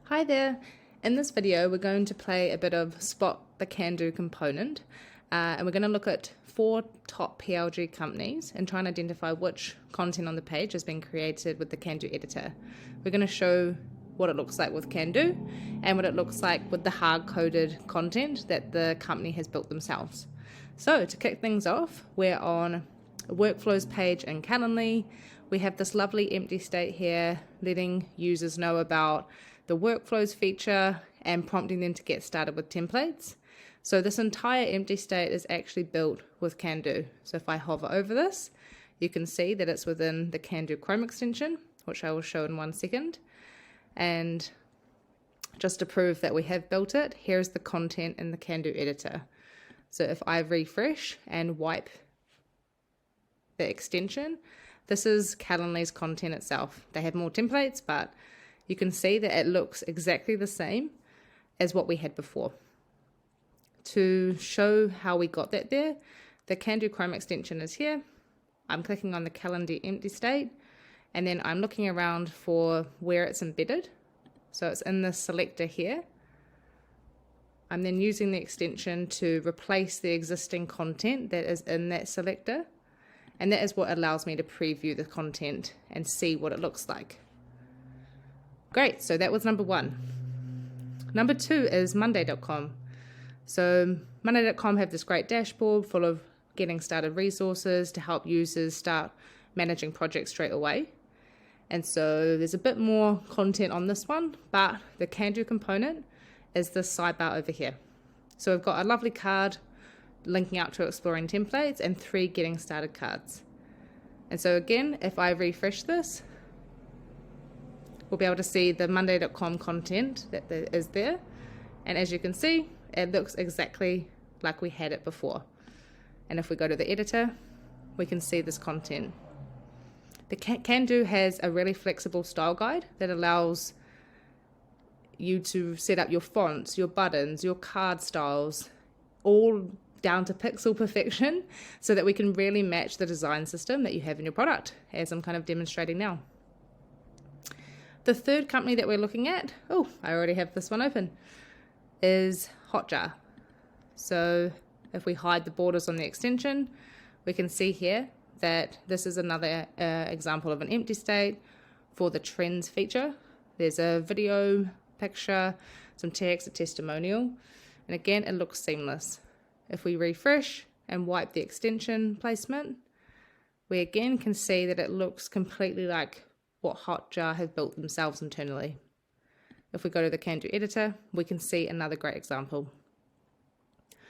Hi there! In this video we're going to play a bit of Spot the Candu component and we're going to look at 4 top PLG companies and try and identify which content on the page has been created with the Candu editor. We're going to show what it looks like with Candu and what it looks like with the hard-coded content that the company has built themselves. So to kick things off, we're on a workflows page in Calendly. We have this lovely empty state here letting users know about the workflows feature and prompting them to get started with templates. So this entire empty state is actually built with Candu. So if I hover over this, you can see that it's within the Candu Chrome extension, which I will show in 1 second. And just to prove that we have built it, here's the content in the Candu editor. So if I refresh and wipe the extension, this is Calendly's content itself. They have more templates, but you can see that it looks exactly the same as what we had before. To show how we got that there, the Candu Chrome extension is here. I'm clicking on the Calendly empty state, and then I'm looking around for where it's embedded. So it's in the selector here. I'm then using the extension to replace the existing content that is in that selector, and that is what allows me to preview the content and see what it looks like. Great, so that was number 1. Number 2 is Monday.com. So Monday.com have this great dashboard full of getting started resources to help users start managing projects straight away. And so there's a bit more content on this one, but the Candu component is this sidebar over here. So we've got a lovely card linking out to exploring templates and 3 getting started cards. And so again, if I refresh this, we'll be able to see the Monday.com content that is there. And as you can see, it looks exactly like we had it before. And if we go to the editor, we can see this content. The Candu has a really flexible style guide that allows you to set up your fonts, your buttons, your card styles, all down to pixel perfection so that we can really match the design system that you have in your product, as I'm kind of demonstrating now. The third company that we're looking at, oh, I already have this one open, is Hotjar. So if we hide the borders on the extension, we can see here that this is another example of an empty state for the trends feature. There's a video, picture, some text, a testimonial, and again, it looks seamless. If we refresh and wipe the extension placement, we again can see that it looks completely like what Hotjar have built themselves internally. If we go to the Candu editor, we can see another great example.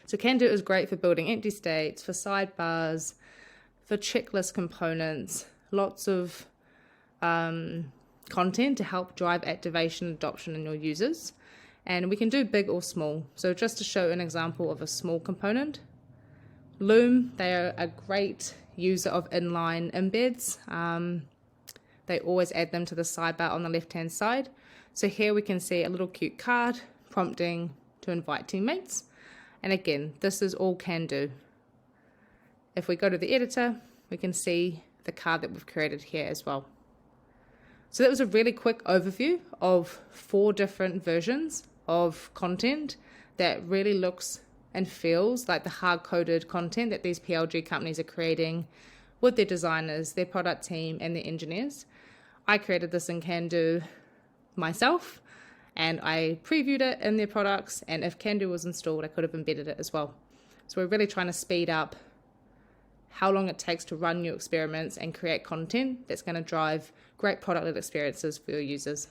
So Candu is great for building empty states, for sidebars, for checklist components, lots of content to help drive activation and adoption in your users. And we can do big or small. So just to show an example of a small component, Loom, they are a great user of inline embeds. They always add them to the sidebar on the left-hand side. So here we can see a little cute card prompting to invite teammates. And again, this is all Candu. If we go to the editor, we can see the card that we've created here as well. So that was a really quick overview of 4 different versions of content that really looks and feels like the hard-coded content that these PLG companies are creating with their designers, their product team, and their engineers. I created this in Candu myself, and I previewed it in their products, and if Candu was installed, I could have embedded it as well. So we're really trying to speed up how long it takes to run your experiments and create content that's going to drive great product-led experiences for your users.